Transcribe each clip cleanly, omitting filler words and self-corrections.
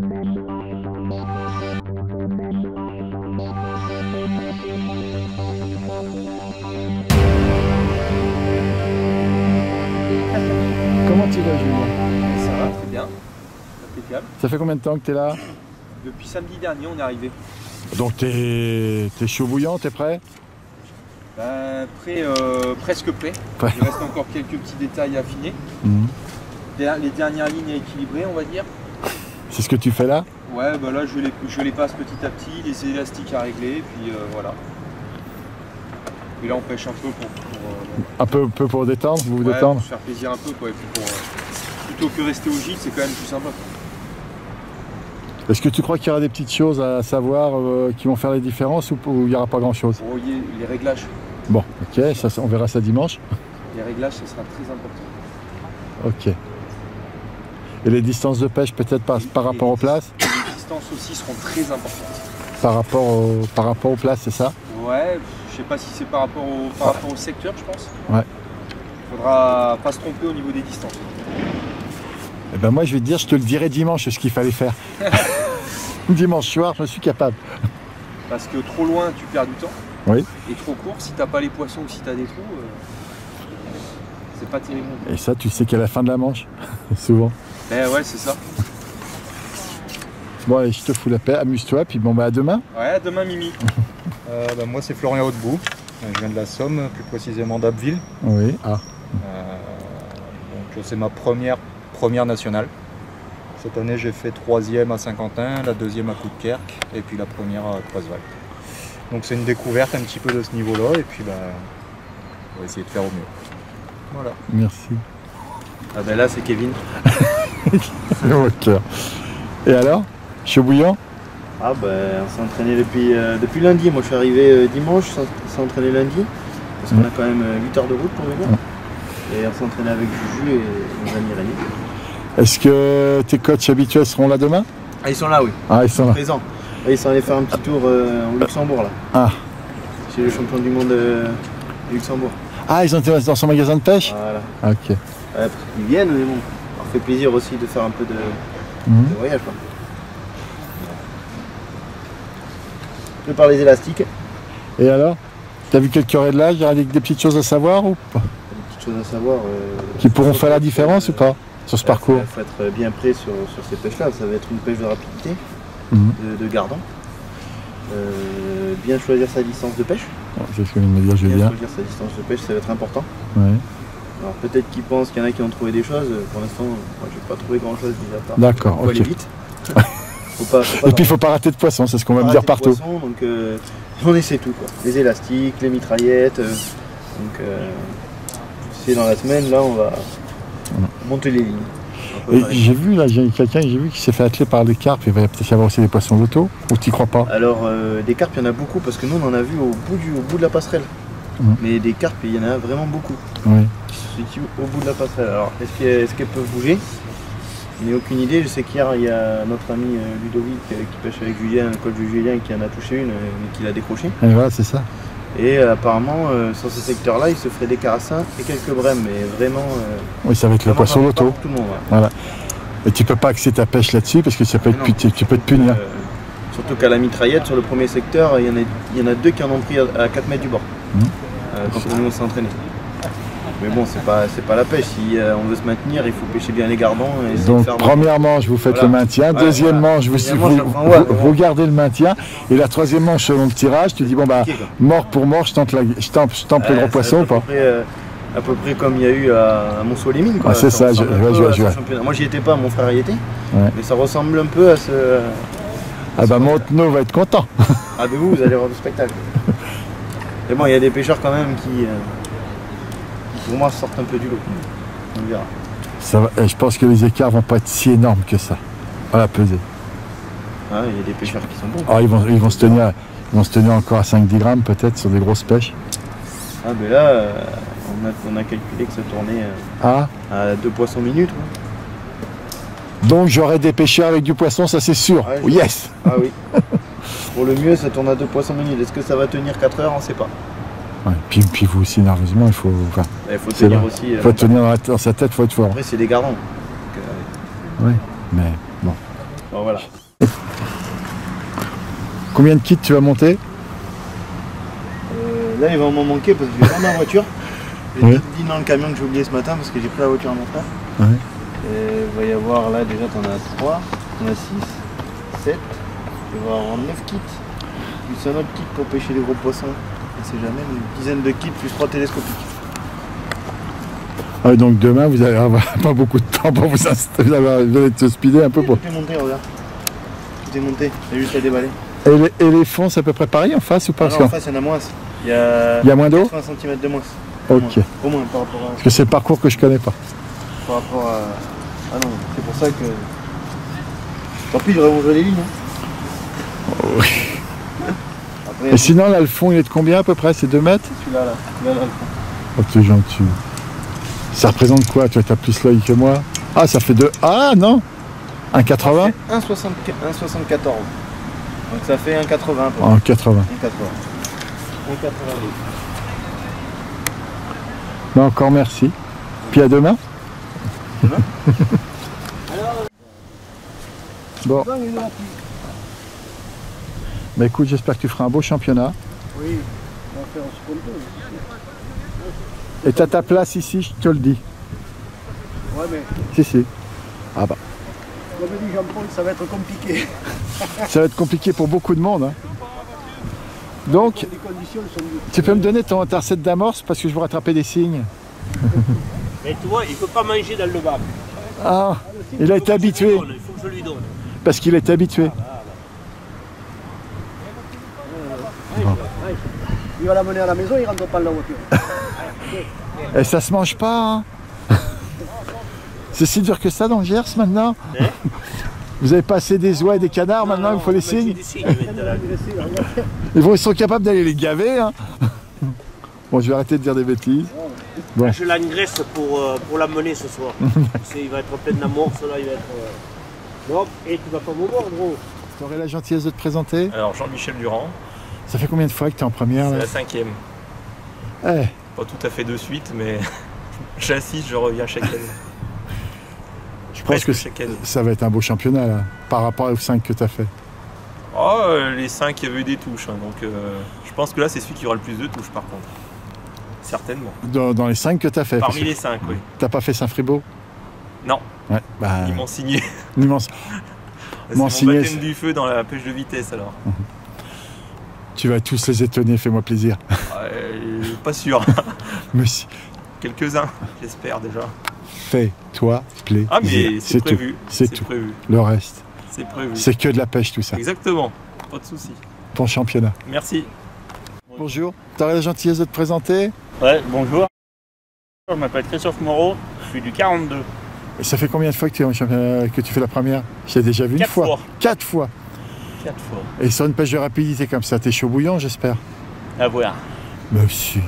Comment tu vas, Julien? Ça va, très bien. Impeccable. Ça fait combien de temps que tu es là? Depuis samedi dernier, on est arrivé. Donc t'es chaud bouillant, t'es prêt? Presque prêt. Ouais. Il reste encore quelques petits détails à affiner. Les dernières lignes à équilibrer, on va dire. C'est ce que tu fais là? Ouais, bah là je les passe petit à petit, les élastiques à régler, et puis voilà. Et là on pêche un peu Un peu pour détendre, vous ouais, détendre? pour se faire plaisir un peu, quoi. Et puis plutôt que rester au gîte, c'est quand même plus sympa. Est-ce que tu crois qu'il y aura des petites choses à savoir qui vont faire les différences ou il n'y aura pas grand chose? Vous voyez, les réglages. Bon, ok, ça, on verra ça dimanche. Les réglages, ce sera très important. Ok. Et les distances de pêche peut-être par rapport aux places? Les distances aussi seront très importantes. Par rapport aux places, c'est ça? Ouais, je sais pas si c'est par rapport au secteur, je pense. Ouais. Faudra pas se tromper au niveau des distances. Eh ben moi je vais te dire, je te le dirai dimanche ce qu'il fallait faire. Dimanche soir, je suis capable. Parce que trop loin, tu perds du temps. Oui. Et trop court, si t'as pas les poissons ou si t'as des trous, c'est pas terrible. Et ça, tu sais qu'à la fin de la manche, souvent. Ben ouais, c'est ça. Bon allez, je te fous la paix, amuse-toi, puis bon bah à demain. Ouais, à demain Mimi. Moi c'est Florian Hautebout, je viens de la Somme, plus précisément d'Abbeville. Oui, ah. Donc c'est ma première nationale. Cette année j'ai fait 3e à Saint-Quentin, la 2e à Coudekerque et puis la première à Croiseval. Donc c'est une découverte un petit peu de ce niveau-là et puis on va essayer de faire au mieux. Voilà. Merci. Ah ben là c'est Kevin. Ok. Et alors, chaud bouillant? Ah ben on s'est entraîné depuis lundi. Moi je suis arrivé dimanche, on s'est entraîné lundi. Parce qu'on a quand même 8 heures de route pour venir. Et on s'est entraîné avec Juju et nos amis Rémi. Est-ce que tes coachs habituels seront là demain? Ah ils sont là, oui. Ah, ils sont là. Présents. Et ils sont allés faire un petit tour au Luxembourg là. Ah. Chez le champion du monde de Luxembourg. Ah, ils ont été dans son magasin de pêche? Voilà. Ok. Ouais, parce qu'ils viennent, mais bon, ça leur fait plaisir aussi de faire un peu de voyage quoi. Je prépare les élastiques. Et alors? T'as vu quelques réglages? Il y a des petites choses à savoir ou pas? Des petites choses à savoir. Qui pourront faire la différence ou pas? Sur ce parcours? Il faut être bien prêt sur ces pêches-là. Ça va être une pêche de rapidité, de gardant. Bien choisir sa distance de pêche. C'est ce que vient de me dire Julien. Bien choisir sa distance de pêche, ça va être important. Ouais. Alors peut-être qu'ils pensent qu'il y en a qui ont trouvé des choses. Pour l'instant, moi j'ai pas trouvé grand-chose mis à part. D'accord, Faut aller ok. vite. Et puis il faut pas rater de poisson, c'est ce qu'on va me dire partout. Poisson, donc on essaie tout quoi. Les élastiques, les mitraillettes. C'est dans la semaine, là on va monter les lignes. Et j'ai vu là, j'ai quelqu'un qui s'est fait atteler par des carpes, il va peut-être y avoir aussi des poissons d'auto, ou tu crois pas? Alors des carpes il y en a beaucoup parce que nous on en a vu au bout de la passerelle. Mais des carpes il y en a vraiment beaucoup. Oui. Qui se situent au bout de la passerelle. Alors est-ce qu'elles peuvent bouger? Je n'ai aucune idée. Je sais qu'hier il y a notre ami Ludovic qui pêche avec Julien, le coach de Julien, qui en a touché une et qui l'a décroché. Et voilà, c'est ça. Et apparemment sur ce secteur là il se ferait des carassins et quelques brèmes, mais vraiment. Oui, ça va être le poisson d'auto. Tout le monde. Ouais. Voilà. Et tu peux pas axer ta pêche là-dessus parce que ça peut être tu peux te punir. Surtout qu'à la mitraillette, sur le premier secteur, il y en a deux qui en ont pris à 4 mètres du bord. Quand on s'est entraîné. Mais bon, c'est pas la pêche. Si on veut se maintenir, il faut pêcher bien les gardons. Et donc, première manche, vous faites le maintien. Deuxième manche, vous gardez le maintien. Et la troisième manche, selon le tirage, tu dis bon bah, mort pour mort, je tente le gros poisson ou pas? À peu près comme il y a eu à Montceau-les-Mines. Ah, c'est ça, je vois. Moi, j'y étais pas, mon frère y était. Ouais. Mais ça ressemble un peu à ce. Ah bah, Montenot va être content. Ah, mais vous allez voir le spectacle. Mais bon, il y a des pêcheurs quand même qui pour moi, sortent un peu du lot. On verra. Ça va, je pense que les écarts vont pas être si énormes que ça, à la pesée. Ah, il y a des pêcheurs qui sont bons. Ah, ils vont se tenir encore à 5-10 grammes peut-être sur des grosses pêches. Ah, mais là, on a calculé que ça tournait à 2 poissons minute. Ouais. Donc j'aurai des pêcheurs avec du poisson, ça c'est sûr. Ouais, yes. Ah oui. Pour le mieux, ça tourne à 2 poissons minute. Est-ce que ça va tenir 4 heures? On ne sait pas. Ouais, puis vous aussi, nerveusement, il faut. Enfin, il faut tenir aussi. Il faut tenir dans sa tête, il faut être fort. Après, c'est des gardons. Oui, mais bon. On Bon, voilà. Combien de kits tu vas monter? Là, il va m'en manquer parce que j'ai pas ma voiture. J'ai Oui. tout dit dans le camion que j'ai oublié ce matin parce que j'ai pris la voiture à mon frère. Ouais. Et il va y avoir là, déjà, t'en as 3, t'en as 6, 7. Il va y avoir 9 kits. Plus un autre kit pour pêcher les gros poissons. On sait jamais, mais une dizaine de kits plus 3 télescopiques. Ah, donc demain, vous allez avoir pas beaucoup de temps pour vous installer. Vous allez te speeder un peu pour. Tout est monté, regarde. Tout est monté, il y a juste à déballer. Et les fonds, c'est à peu près pareil en face ou pas? Alors, en face, il y en a moins. Il y a moins d'eau? 80 cm de moins. Ok. Au moins par rapport à. Parce que c'est le parcours que je connais pas. Par rapport à. Ah non, c'est pour ça que. Tant pis, j'aurais mangé les lignes. Hein. Oui. Après, Et sinon, là, le fond, il est de combien à peu près? C'est 2 mètres? celui-là, là. Celui-là, là, le fond. Oh, t'es gentil. Ça représente quoi? Toi, t'as plus l'œil que moi. Ah, ça fait 2. Ah, non! 1,80? 1,74. Donc ça fait 1,80 à peu près. En 80. 1,80. 1,80. Non, encore merci. Puis à demain. Bon. Bah écoute, j'espère que tu feras un beau championnat. Oui, on va faire un sponsor. Et t'as ta place ici, je te le dis. Ouais, mais Si, si. Ah bah. comme dit Jean-Paul, ça va être compliqué. Ça va être compliqué pour beaucoup de monde. Hein. Donc, Les conditions sont dures. tu peux me donner ta recette d'amorce parce que je veux rattraper des signes. Mais tu vois, il ne peut pas manger dans le bac. Ah, il a été habitué. Il faut que je lui donne. Parce qu'il est habitué. Il va l'amener à la maison, il rentre pas dans la voiture. Et ça se mange pas. Hein. C'est si dur que ça dans le Gers maintenant. Vous avez passé des oies et des canards, maintenant il faut les signes. Ils sont capables d'aller les gaver. Hein. Bon, je vais arrêter de dire des bêtises. Bon. Je l'engraisse pour l'amener ce soir. Il va être plein d'amorce là, il va être. Non, et tu vas pas me voir, gros. Tu aurais la gentillesse de te présenter? Alors Jean-Michel Durand, Ça fait combien de fois que tu es en première c'est là? la 5e. Eh, Pas tout à fait de suite, mais j'assiste, je reviens chaque année. je pense que chaque année. ça va être un beau championnat là, par rapport aux 5 que tu as fait. Oh, les 5, il y avait eu des touches, hein, donc je pense que là c'est celui qui aura le plus de touches par contre. Certainement. Dans les 5 que tu as fait. Parmi les 5, oui. T'as pas fait Saint-Fribourg? Non, Ouais, bah, ils m'ont signé. immense. C'est M'en mon signer, baptême du feu dans la pêche de vitesse alors. Tu vas tous les étonner, fais-moi plaisir. Pas sûr. Mais si, Quelques-uns, j'espère déjà. fais-toi plaisir. Ah mais c'est tout. prévu. C'est tout. prévu. Le reste, C'est prévu. c'est que de la pêche tout ça. Exactement. Pas de souci. Ton championnat. Merci. Bonjour, t'aurais la gentillesse de te présenter? Ouais, bonjour. Je m'appelle Christophe Moreau, je suis du 42. Et ça fait combien de fois que tu es en championnat, que tu fais la première? Je t'ai déjà vu une 4 fois. fois. 4 fois. 4 fois. Et sur une pêche de rapidité comme ça, t'es chaud bouillant, j'espère. À voir. Mais si.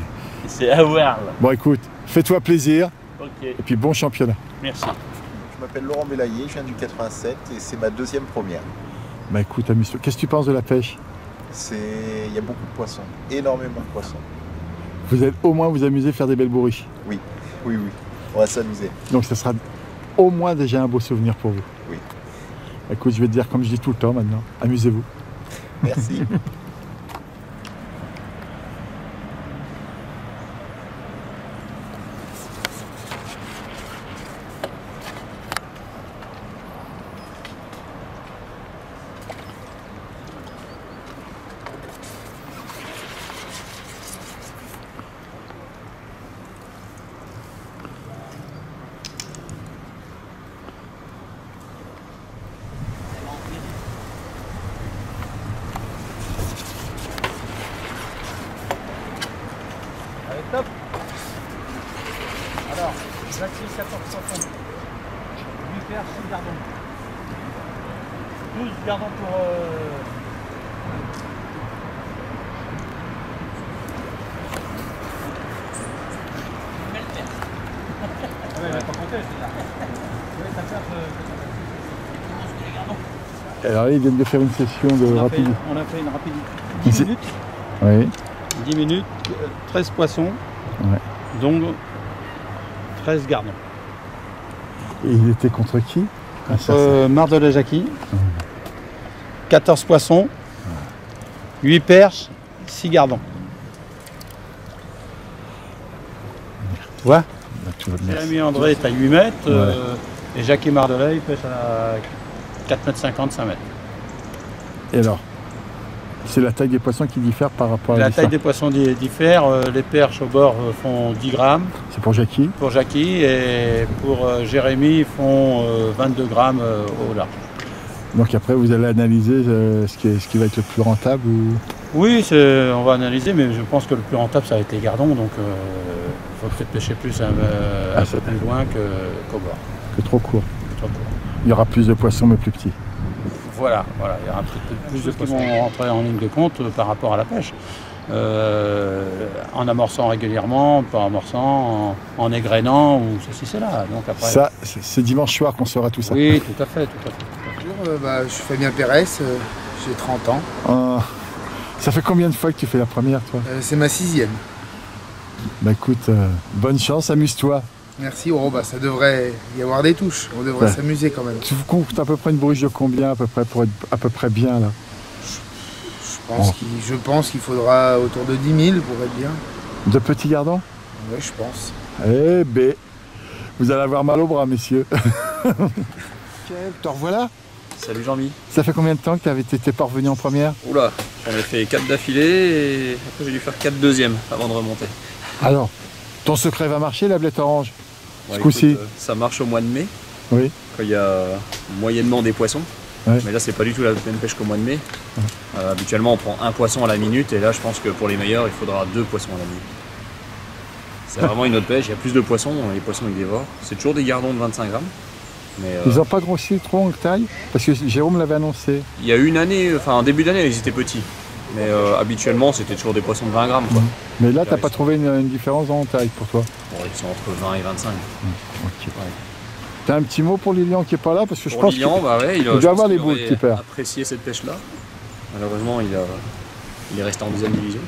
C'est à voir là. Bon, écoute, fais-toi plaisir Ok, et puis bon championnat. merci. Je m'appelle Laurent Bélaillé, je viens du 87 et c'est ma 2e première. Bah écoute, amuse-toi. Qu'est-ce que tu penses de la pêche? Il y a beaucoup de poissons, énormément de poissons. Vous allez au moins vous amuser, faire des belles bourriches. Oui, oui, oui, on va s'amuser. Donc ça sera au moins déjà un beau souvenir pour vous. Oui. Écoute, je vais te dire comme je dis tout le temps maintenant, amusez-vous. Merci. Top. Alors, 26, 14, 60. 8 paires, 6 gardons. 12 gardons pour... Ouais, il va pas compter, c'est là. Ouais, ça fait Alors là, ils viennent de faire une session de rapidité. on a fait une rapidité. 10 minutes. Oui. 10 minutes, 13 poissons. Ouais. Donc 13 gardons. Et il était contre qui? Ah, ça, Marc de la Jacquie. Ouais. 14 poissons, 8 perches, 6 gardons. Tu vois? Jérémy André est à 8 mètres et Jackie Mardelet il pêche à 4,50 m, 5 mètres. Et alors? C'est la taille des poissons qui diffère par rapport à la taille des poissons diffère. Les perches au bord font 10 grammes. C'est pour Jackie? Pour Jackie, et pour Jérémy, ils font 22 grammes au large. Donc après, vous allez analyser ce qui va être le plus rentable ou... Oui, on va analyser, mais je pense que le plus rentable, ça va être les gardons. Donc il faut peut-être pêcher plus un peu plus loin qu'au bord. Que trop court. Trop court. Il y aura plus de poissons, mais plus petits. Voilà, il y aura un petit peu plus de poissons qui vont rentrer en ligne de compte par rapport à la pêche. En amorçant régulièrement, pas amorçant, en égrénant ou ceci, cela. Donc après... Ça, c'est dimanche soir qu'on saura tout ça. Oui, tout à fait. Bonjour, je suis Fabien Pérez, j'ai 30 ans. Ça fait combien de fois que tu fais la première, toi? C'est ma 6e. Bah écoute, bonne chance, amuse-toi. Merci, ça devrait y avoir des touches, on devrait s'amuser quand même. Tu comptes à peu près une bruche de combien à peu près pour être à peu près bien là? Je pense qu'il faudra autour de 10 000 pour être bien. De petits gardons? Oui, je pense. Eh ben, vous allez avoir mal au bras, messieurs. Te revoilà? Salut Jean-Mi. Ça fait combien de temps que tu n'étais pas revenu en première? Oula, j'en ai fait 4 d'affilée et après j'ai dû faire 4 deuxièmes avant de remonter. Alors, ton secret va marcher, la blette orange? Ouais, ce coup-ci ça marche au mois de mai, oui. Quand il y a moyennement des poissons. Ouais. Mais là, c'est pas du tout la même pêche qu'au mois de mai. Ouais. Habituellement, on prend un poisson à la minute et là, je pense que pour les meilleurs, il faudra 2 poissons à la minute. C'est vraiment une autre pêche, il y a plus de poissons, les poissons ils dévorent. C'est toujours des gardons de 25 grammes. Mais, ils n'ont pas grossi trop en taille? Parce que Jérôme l'avait annoncé. Il y a une année, enfin en début d'année, ils étaient petits. Mais habituellement, c'était toujours des poissons de 20 grammes. Quoi. Mais là, tu n'as pas trouvé une différence en taille pour toi? Bon, ils sont entre 20 et 25. Okay. Ouais. Tu as un petit mot pour Lilian qui n'est pas là? Parce que je pense qu'il il doit avoir les boules qui perd. Apprécié cette pêche-là. Malheureusement, il est resté en 2e division.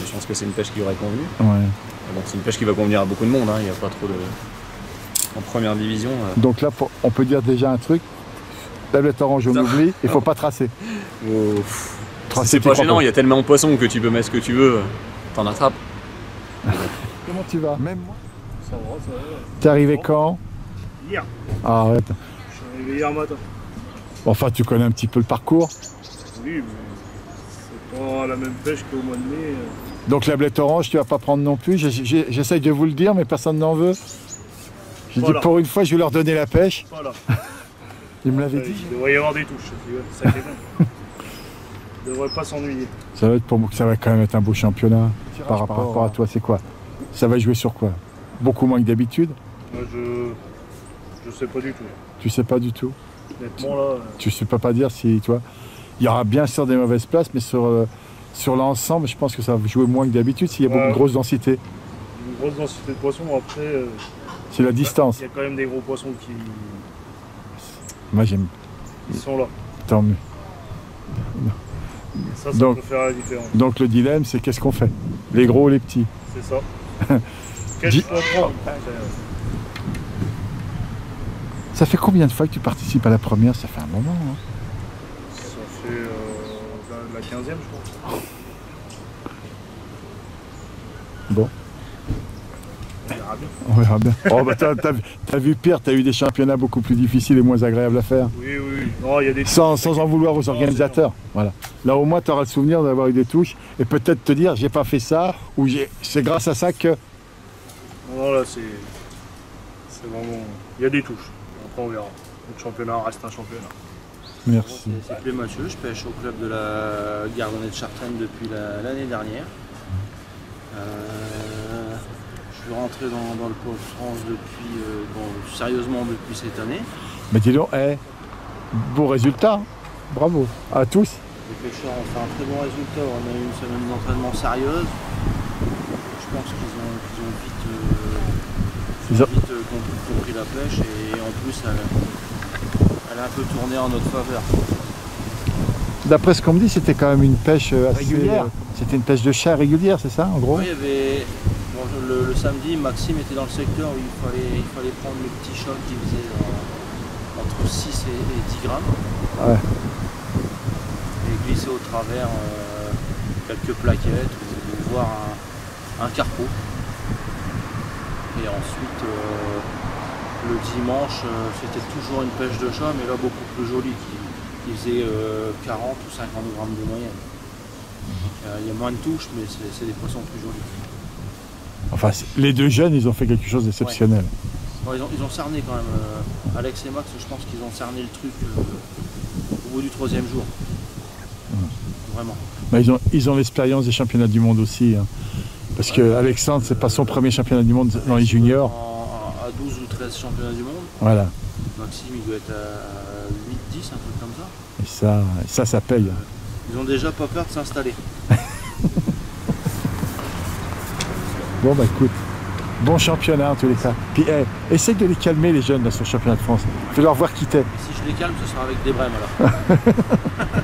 Je pense que c'est une pêche qui aurait convenu. Ouais. Donc c'est une pêche qui va convenir à beaucoup de monde. Hein. Il n'y a pas trop de... En première division. Donc là, on peut dire déjà un truc. La blette orange, on oublie, il ne faut pas tracer. C'est pas gênant, il y a tellement de poissons que tu peux mettre ce que tu veux, t'en attrapes. Comment tu vas? Même moi. Ça va, ça va. T'es arrivé quand? Hier. Ah, arrête. Je suis arrivé hier matin. Enfin, tu connais un petit peu le parcours? Oui, mais c'est pas la même pêche qu'au mois de mai. Donc la blette orange, tu vas pas prendre non plus? J'essaye de vous le dire, mais personne n'en veut. J'ai dit pour une fois, je vais leur donner la pêche. Voilà. Il me l'avait dit. Il devrait y avoir des touches, ça qui est bien. Il ne devrait pas s'ennuyer. Ça va être pour moi que ça va quand même être un beau championnat. Par rapport à toi, c'est quoi? Ça va jouer sur quoi? Beaucoup moins que d'habitude? Je sais pas du tout. Tu sais pas du tout? Honnêtement là. Tu sais pas dire si toi. Il y aura bien sûr des mauvaises places, mais sur l'ensemble, je pense que ça va jouer moins que d'habitude s'il y a beaucoup de grosse densité. Une grosse densité de poissons, après. C'est la distance. Il y a quand même des gros poissons qui. Moi j'aime. Ils sont là. Tant mieux. Ça peut faire la différence. Donc le dilemme, c'est qu'est-ce qu'on fait? Les gros ou les petits? C'est ça. Qu'est-ce qu'il faut prendre? Ça fait combien de fois que tu participes à la première? Ça fait un moment. Hein? Ça fait la 15e, je crois. Bon. On verra bien. Oh, bah, t'as vu pire, t'as eu des championnats beaucoup plus difficiles et moins agréables à faire. Oui, oui. Non, y a des sans en vouloir aux organisateurs. Voilà. Là au moins tu auras le souvenir d'avoir eu des touches et peut-être te dire j'ai pas fait ça ou c'est grâce à ça que. Non, là c'est vraiment. Il y a des touches. Après on verra. Le championnat reste un championnat. Merci. C'est Clé Mathieu, je pêche au club de la Gardonnay de Chartraine depuis l'année dernière. Je suis rentré dans le pôle France depuis, sérieusement depuis cette année. Mais dis donc, beau résultat, bravo à tous. Les pêcheurs ont fait un très bon résultat, on a eu une semaine d'entraînement sérieuse. Je pense qu'ils ont vite compris la pêche et en plus elle a un peu tourné en notre faveur. D'après ce qu'on me dit, c'était quand même une pêche régulière. C'était une pêche de chair régulière, c'est ça en gros? Oui, il y avait... le samedi, Maxime était dans le secteur où il fallait prendre le petit choc qui faisait entre 6 et 10 grammes. Ouais. et glisser au travers quelques plaquettes ou voir un carpeau. Et ensuite, le dimanche, c'était toujours une pêche de chat, mais là beaucoup plus jolie, qui faisait 40 ou 50 grammes de moyenne. Il y a moins de touches, mais c'est des poissons plus jolis. Enfin, les deux jeunes, ils ont fait quelque chose d'exceptionnel. Ouais. Ils ont cerné quand même. Alex et Max, je pense qu'ils ont cerné le truc au bout du 3e jour. Vraiment. Mais ils ont l'expérience des championnats du monde aussi. Hein. Parce que Alexandre, c'est pas son premier championnat du monde dans les juniors. À 12 ou 13 championnats du monde. Voilà. Maxime, il doit être à 8, 10, un truc comme ça. Et ça paye. Ils ont déjà pas peur de s'installer. Bon bah écoute, bon championnat en tous les cas. Puis essaye de les calmer les jeunes dans ce championnat de France. Fais-leur voir qui t'es. Si je les calme, ce sera avec des brèmes alors.